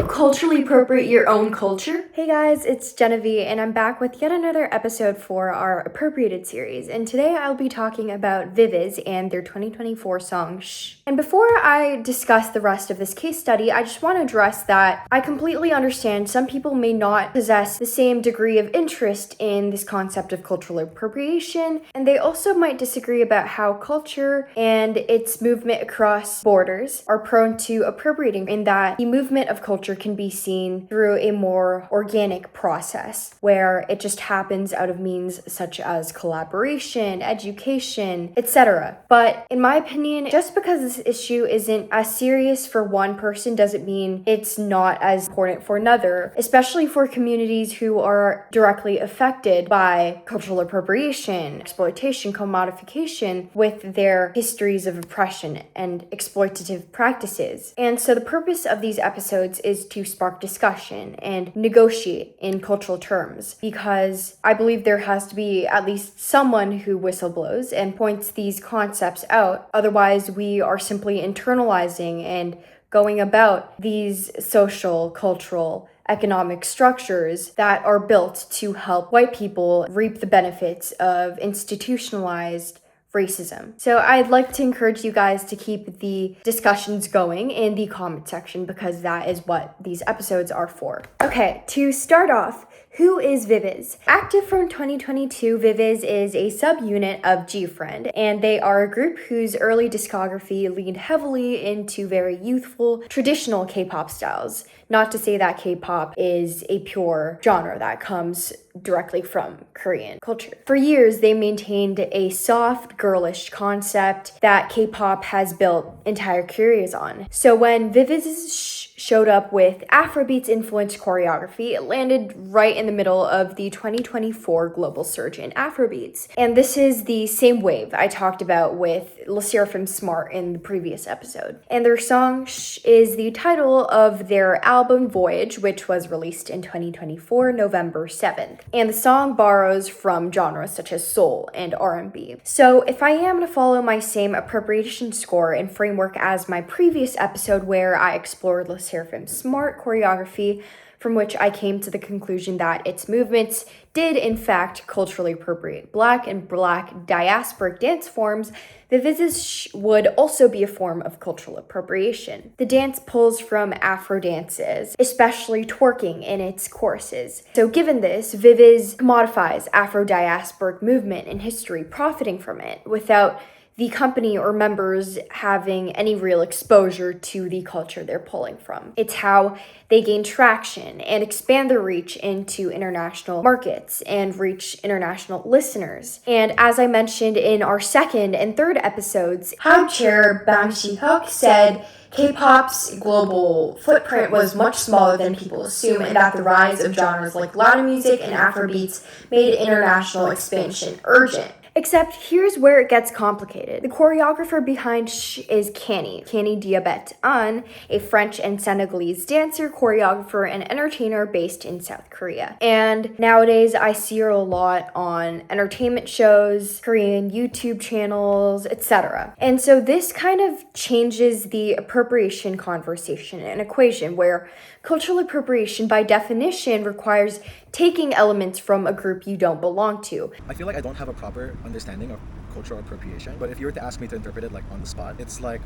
you culturally appropriate your own culture? Hey guys, it's Genevieve, and I'm back with yet another episode for our Appropriated series. And today I'll be talking about Viviz and their 2024 song, Shh. And before I discuss the rest of this case study, I just want to address that I completely understand some people may not possess the same degree of interest in this concept of cultural appropriation, and they also might disagree about how culture and its movement across borders are prone to appropriating, in that the movement of culture can be seen through a more organic process where it just happens out of means such as collaboration, education, etc. But in my opinion, just because this issue isn't as serious for one person doesn't mean it's not as important for another, especially for communities who are directly affected by cultural appropriation, exploitation, commodification with their histories of oppression and exploitative practices. And so the purpose of these episodes is to spark discussion and negotiate in cultural terms, because I believe there has to be at least someone who whistleblows and points these concepts out. Otherwise, we are simply internalizing and going about these social, cultural, economic structures that are built to help white people reap the benefits of institutionalized racism. So I'd like to encourage you guys to keep the discussions going in the comment section, because that is what these episodes are for. Okay, to start off, who is Viviz? Active from 2022, Viviz is a subunit of GFriend, and they are a group whose early discography leaned heavily into very youthful, traditional K-pop styles. Not to say that K-pop is a pure genre that comes directly from Korean culture. For years, they maintained a soft, girlish concept that K-pop has built entire careers on. So when Viviz's Shhh showed up with Afrobeats-influenced choreography, it landed right in the middle of the 2024 global surge in Afrobeats. And this is the same wave I talked about with Le Sserafim Smart in the previous episode. And their song Shh is the title of their album Voyage, which was released in 2024, November 7th. And the song borrows from genres such as soul and R&B. So if I am to follow my same appropriation score and framework as my previous episode where I explored Le Sserafim Smart choreography, from which I came to the conclusion that its movements did in fact culturally appropriate Black and Black diasporic dance forms, Viviz's Shhh would also be a form of cultural appropriation. The dance pulls from Afro dances, especially twerking in its choruses. So given this, Viviz commodifies Afro diasporic movement and history, profiting from it without the company or members having any real exposure to the culture they're pulling from. It's how they gain traction and expand their reach into international markets and reach international listeners. And as I mentioned in our second and third episodes, Hype Chair Bang Si-hyuk said K-pop's global footprint was much smaller than people assume, and that the rise of genres like Latin music and Afrobeats made international expansion urgent. Except here's where it gets complicated. The choreographer behind Shhh is Kany Diabet An, a French and Senegalese dancer, choreographer, and entertainer based in South Korea. And nowadays I see her a lot on entertainment shows, Korean YouTube channels, etc. And so this kind of changes the appropriation conversation and equation, where cultural appropriation by definition requires taking elements from a group you don't belong to. I feel like I don't have a proper understanding of cultural appropriation, but if you were to ask me to interpret it like on the spot, it's like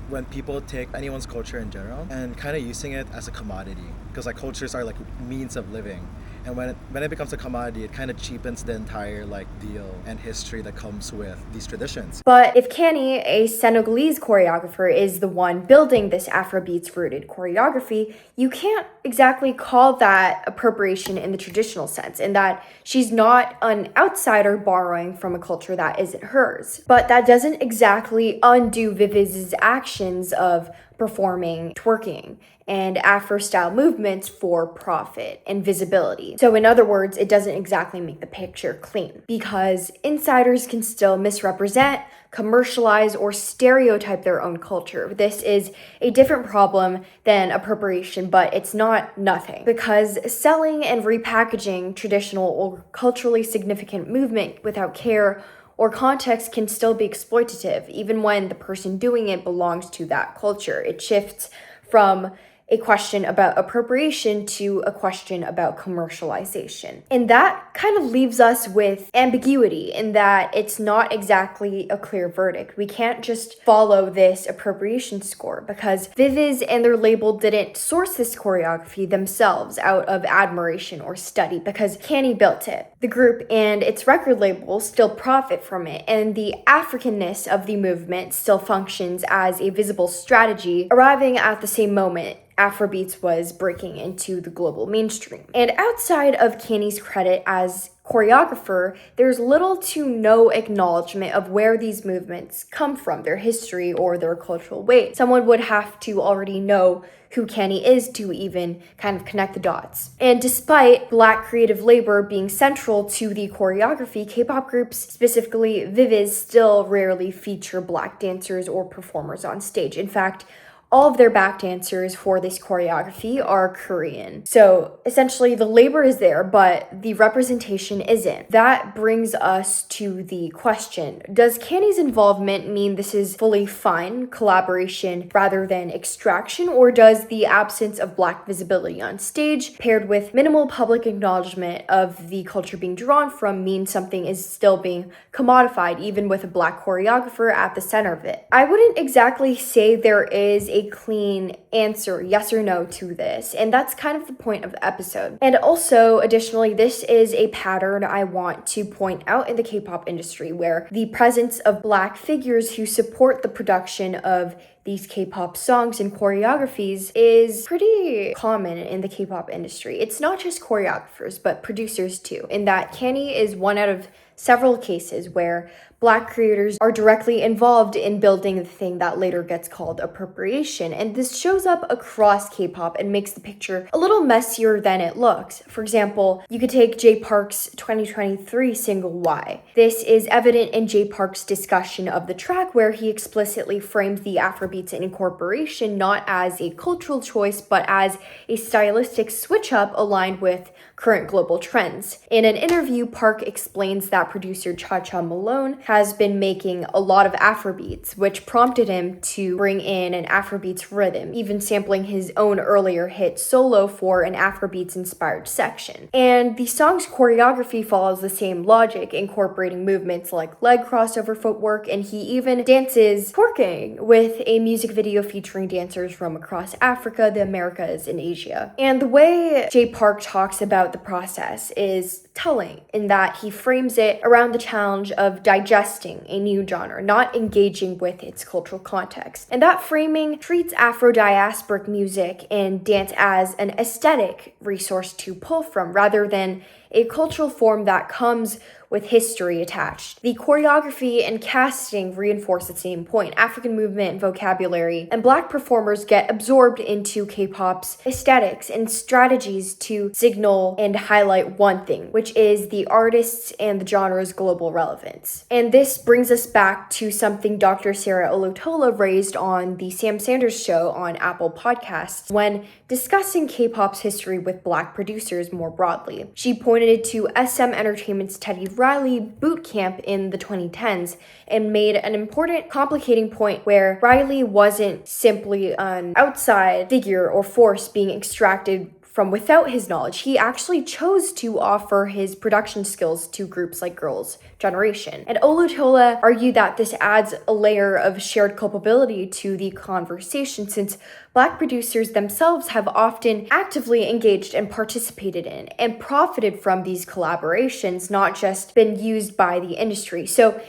when people take anyone's culture in general and kind of using it as a commodity, because like cultures are like means of living, and when it becomes a commodity, it kind of cheapens the entire like deal and history that comes with these traditions. But if Kany, a Senegalese choreographer, is the one building this Afrobeats rooted choreography, you can't exactly call that appropriation in the traditional sense, in that she's not an outsider borrowing from a culture that isn't hers. But that doesn't exactly undo Viviz's actions of performing twerking and Afro-style movements for profit and visibility. So in other words, it doesn't exactly make the picture clean, because insiders can still misrepresent, commercialize, or stereotype their own culture. This is a different problem than appropriation, but it's not nothing, because selling and repackaging traditional or culturally significant movement without care or context can still be exploitative, even when the person doing it belongs to that culture. It shifts from a question about appropriation to a question about commercialization. And that kind of leaves us with ambiguity in that it's not exactly a clear verdict. We can't just follow this appropriation score because Viviz and their label didn't source this choreography themselves out of admiration or study because Kany built it. The group and its record label still profit from it, and the Africanness of the movement still functions as a visible strategy, arriving at the same moment Afrobeats was breaking into the global mainstream. And outside of Kany's credit as choreographer, there's little to no acknowledgement of where these movements come from, their history or their cultural weight. Someone would have to already know who Kany is to even kind of connect the dots. And despite Black creative labor being central to the choreography, K-pop groups, specifically Viviz, still rarely feature Black dancers or performers on stage. In fact, all of their back dancers for this choreography are Korean. So essentially the labor is there, but the representation isn't. That brings us to the question, does Kany's involvement mean this is fully fine collaboration rather than extraction, or does the absence of Black visibility on stage paired with minimal public acknowledgement of the culture being drawn from mean something is still being commodified even with a Black choreographer at the center of it? I wouldn't exactly say there is a clean answer, yes or no, to this. And that's kind of the point of the episode. And also, additionally, this is a pattern I want to point out in the K-pop industry where the presence of Black figures who support the production of these K-pop songs and choreographies is pretty common in the K-pop industry. It's not just choreographers, but producers too, in that Kany is one out of several cases where Black creators are directly involved in building the thing that later gets called appropriation. And this shows up across K-pop and makes the picture a little messier than it looks. For example, you could take Jay Park's 2023 single Why. This is evident in Jay Park's discussion of the track where he explicitly frames the Afrobeats incorporation not as a cultural choice, but as a stylistic switch-up aligned with current global trends. In an interview, Park explains that producer Cha-Cha Malone has been making a lot of Afrobeats, which prompted him to bring in an Afrobeats rhythm, even sampling his own earlier hit Solo for an Afrobeats-inspired section. And the song's choreography follows the same logic, incorporating movements like leg crossover footwork, and he even dances twerking with a music video featuring dancers from across Africa, the Americas, and Asia. And the way Jay Park talks about the process is telling in that he frames it around the challenge of digesting a new genre, not engaging with its cultural context. And that framing treats Afro-diasporic music and dance as an aesthetic resource to pull from rather than a cultural form that comes with history attached. The choreography and casting reinforce the same point. African movement, vocabulary, and Black performers get absorbed into K-pop's aesthetics and strategies to signal and highlight one thing, which is the artist's and the genre's global relevance. And this brings us back to something Dr. Sarah Olutola raised on the Sam Sanders Show on Apple Podcasts when discussing K-pop's history with Black producers more broadly. She pointed to SM Entertainment's Teddy Riley boot camp in the 2010s and made an important complicating point where Riley wasn't simply an outside figure or force being extracted from without his knowledge. He actually chose to offer his production skills to groups like Girls' Generation. And Olutola argued that this adds a layer of shared culpability to the conversation since Black producers themselves have often actively engaged and participated in and profited from these collaborations, not just been used by the industry. So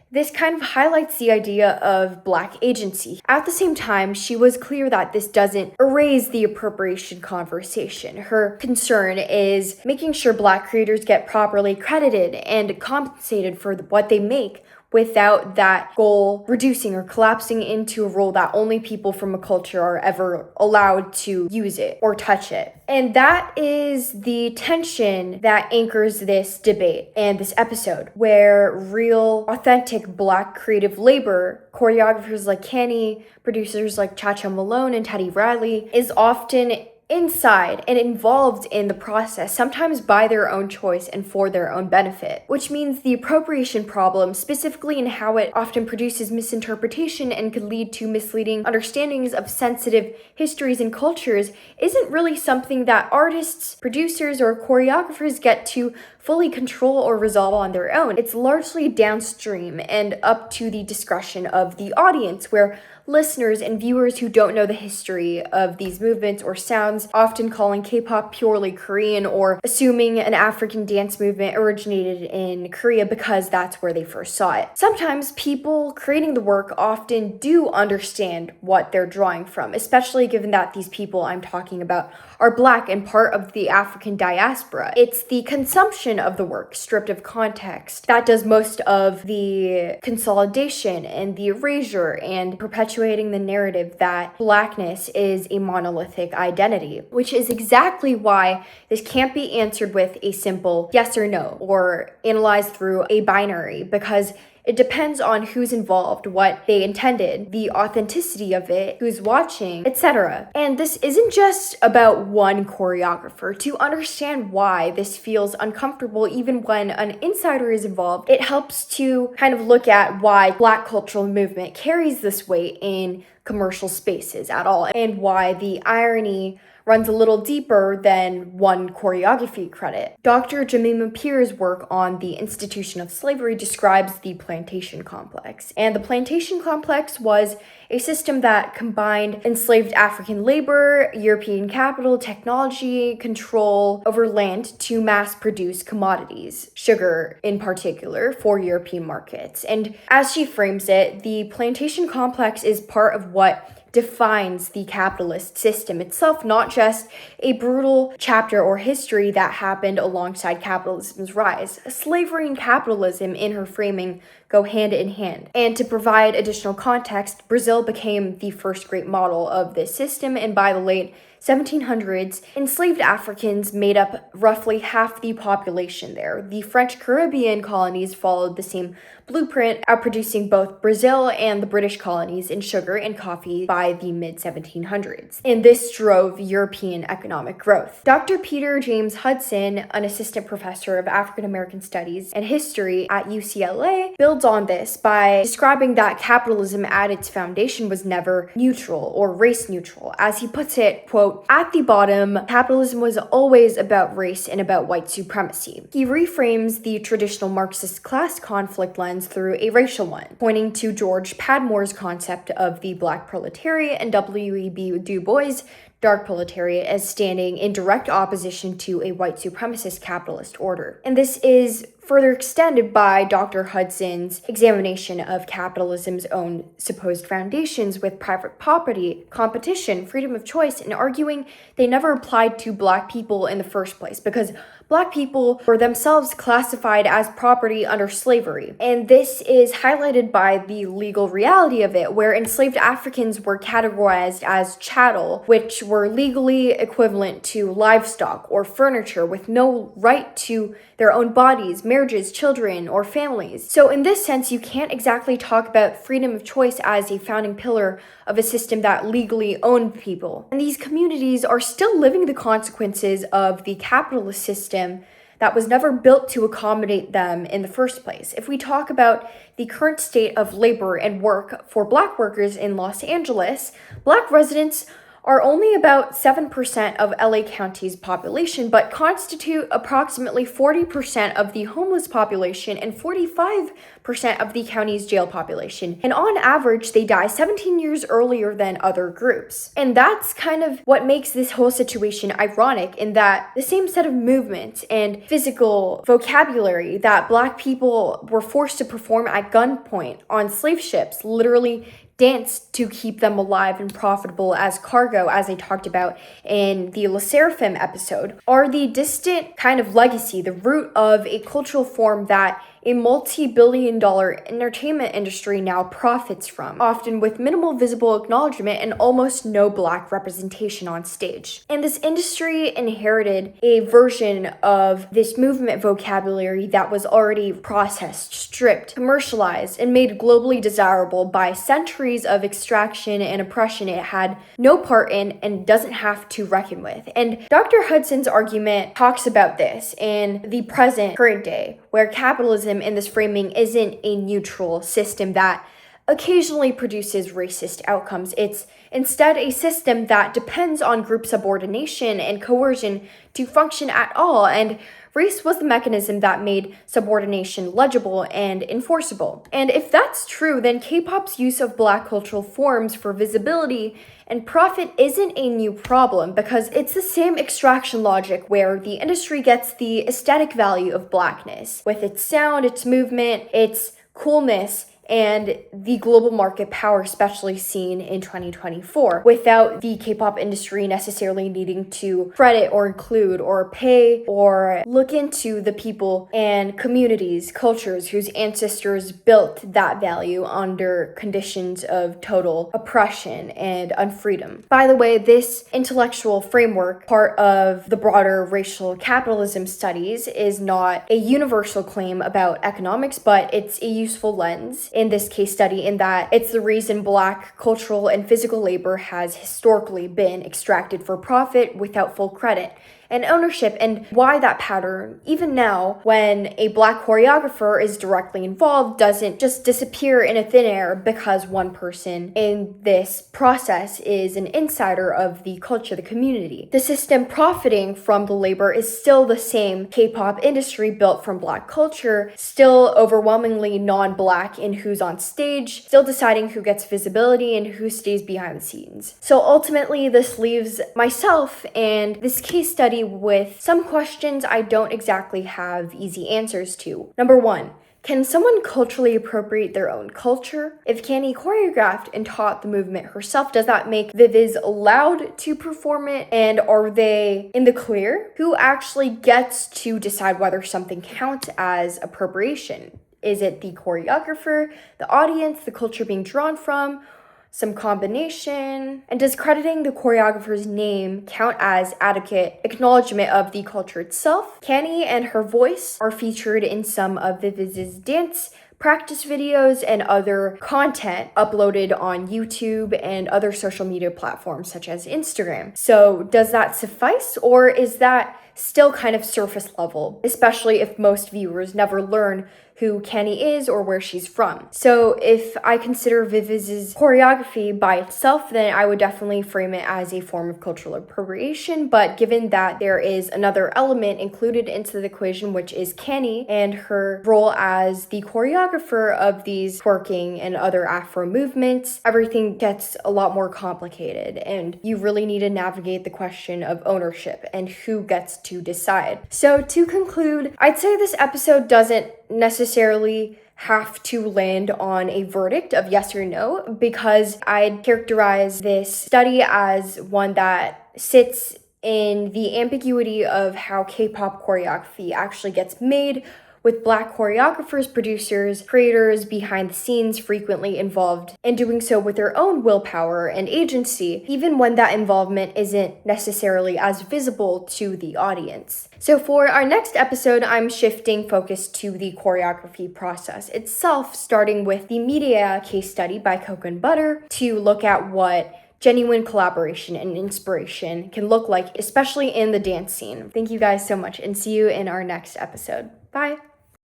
this kind of highlights the idea of Black agency. At the same time, she was clear that this doesn't erase the appropriation conversation. Her concern is making sure Black creators get properly credited and compensated for what they make without that goal reducing or collapsing into a role that only people from a culture are ever allowed to use it or touch it. And that is the tension that anchors this debate and this episode, where real, authentic Black creative labor, choreographers like Kany, producers like Cha-Cha Malone and Teddy Riley, is often inside and involved in the process, sometimes by their own choice and for their own benefit, which means the appropriation problem, specifically in how it often produces misinterpretation and could lead to misleading understandings of sensitive histories and cultures, isn't really something that artists, producers, or choreographers get to fully control or resolve on their own. It's largely downstream and up to the discretion of the audience, where listeners and viewers who don't know the history of these movements or sounds, often calling K-pop purely Korean or assuming an African dance movement originated in Korea because that's where they first saw it. Sometimes people creating the work often do understand what they're drawing from, especially given that these people I'm talking about are Black and part of the African diaspora. It's the consumption of the work, stripped of context, that does most of the consolidation and the erasure and perpetuating the narrative that Blackness is a monolithic identity, which is exactly why this can't be answered with a simple yes or no or analyzed through a binary, because it depends on who's involved, what they intended, the authenticity of it, who's watching, etc. And this isn't just about one choreographer. To understand why this feels uncomfortable even when an insider is involved, it helps to kind of look at why Black cultural movement carries this weight in commercial spaces at all, and why the irony runs a little deeper than one choreography credit. Dr. Jemima Pierre's work on the institution of slavery describes the plantation complex. And the plantation complex was a system that combined enslaved African labor, European capital, technology, control over land to mass produce commodities, sugar in particular, for European markets. And as she frames it, the plantation complex is part of what defines the capitalist system itself, not just a brutal chapter or history that happened alongside capitalism's rise. Slavery and capitalism, in her framing, go hand in hand. And to provide additional context, Brazil became the first great model of this system, and by the late 1700s, enslaved Africans made up roughly half the population there. The French Caribbean colonies followed the same blueprint, outproducing both Brazil and the British colonies in sugar and coffee by the mid-1700s. And this drove European economic growth. Dr. Peter James Hudson, an assistant professor of African American Studies and History at UCLA, builds on this by describing that capitalism at its foundation was never neutral or race neutral. As he puts it, quote, "At the bottom, capitalism was always about race and about white supremacy." He reframes the traditional Marxist class conflict lens through a racial one, pointing to George Padmore's concept of the Black proletariat and W.E.B. Du Bois' dark proletariat as standing in direct opposition to a white supremacist capitalist order. And this is further extended by Dr. Hudson's examination of capitalism's own supposed foundations with private property, competition, freedom of choice, and arguing they never applied to Black people in the first place because Black people were themselves classified as property under slavery. And this is highlighted by the legal reality of it, where enslaved Africans were categorized as chattel, which were legally equivalent to livestock or furniture with no right to their own bodies, marriages, children, or families. So in this sense, you can't exactly talk about freedom of choice as a founding pillar of a system that legally owned people. And these communities are still living the consequences of the capitalist system that was never built to accommodate them in the first place. If we talk about the current state of labor and work for Black workers in Los Angeles, Black residents are only about 7% of LA County's population, but constitute approximately 40% of the homeless population and 45% of the county's jail population. And on average, they die 17 years earlier than other groups. And that's kind of what makes this whole situation ironic, in that the same set of movements and physical vocabulary that Black people were forced to perform at gunpoint on slave ships, literally dance to keep them alive and profitable as cargo, as I talked about in the Le Seraphim episode, are the distant kind of legacy, the root of a cultural form that a multi-billion-dollar entertainment industry now profits from, often with minimal visible acknowledgement and almost no Black representation on stage. And this industry inherited a version of this movement vocabulary that was already processed, stripped, commercialized, and made globally desirable by centuries of extraction and oppression it had no part in and doesn't have to reckon with. And Dr. Hudson's argument talks about this in the current day, where capitalism in this framing isn't a neutral system that occasionally produces racist outcomes. It's instead a system that depends on group subordination and coercion to function at all, and race was the mechanism that made subordination legible and enforceable. And if that's true, then K-pop's use of Black cultural forms for visibility and profit isn't a new problem, because it's the same extraction logic where the industry gets the aesthetic value of Blackness, with its sound, its movement, its coolness, and the global market power, especially seen in 2024, without the K-pop industry necessarily needing to credit or include or pay or look into the people and communities, cultures whose ancestors built that value under conditions of total oppression and unfreedom. By the way, this intellectual framework, part of the broader racial capitalism studies, is not a universal claim about economics, but it's a useful lens in this case study, in that it's the reason Black cultural and physical labor has historically been extracted for profit without full credit and ownership, and why that pattern, even now, when a Black choreographer is directly involved, doesn't just disappear in a thin air because one person in this process is an insider of the culture, the community. The system profiting from the labor is still the same K-pop industry built from Black culture, still overwhelmingly non-Black in who's on stage, still deciding who gets visibility and who stays behind the scenes. So ultimately, this leaves myself and this case study with some questions I don't exactly have easy answers to. Number one, can someone culturally appropriate their own culture? If Kany choreographed and taught the movement herself, does that make Viviz allowed to perform it? And are they in the clear? Who actually gets to decide whether something counts as appropriation? Is it the choreographer, the audience, the culture being drawn from, some combination? And does crediting the choreographer's name count as adequate acknowledgement of the culture itself? Kany and her voice are featured in some of Viviz's dance practice videos and other content uploaded on YouTube and other social media platforms such as Instagram. So does that suffice, or is that still kind of surface level, especially if most viewers never learn who Kany is or where she's from? So if I consider Viviz's choreography by itself, then I would definitely frame it as a form of cultural appropriation. But given that there is another element included into the equation, which is Kany and her role as the choreographer of these twerking and other Afro movements, everything gets a lot more complicated, and you really need to navigate the question of ownership and who gets to decide. So to conclude, I'd say this episode doesn't necessarily have to land on a verdict of yes or no, because I'd characterize this study as one that sits in the ambiguity of how K-pop choreography actually gets made, with Black choreographers, producers, creators behind the scenes frequently involved in doing so with their own willpower and agency, even when that involvement isn't necessarily as visible to the audience. So for our next episode, I'm shifting focus to the choreography process itself, starting with the media case study by Cocoa and Butter to look at what genuine collaboration and inspiration can look like, especially in the dance scene. Thank you guys so much, and see you in our next episode. Bye.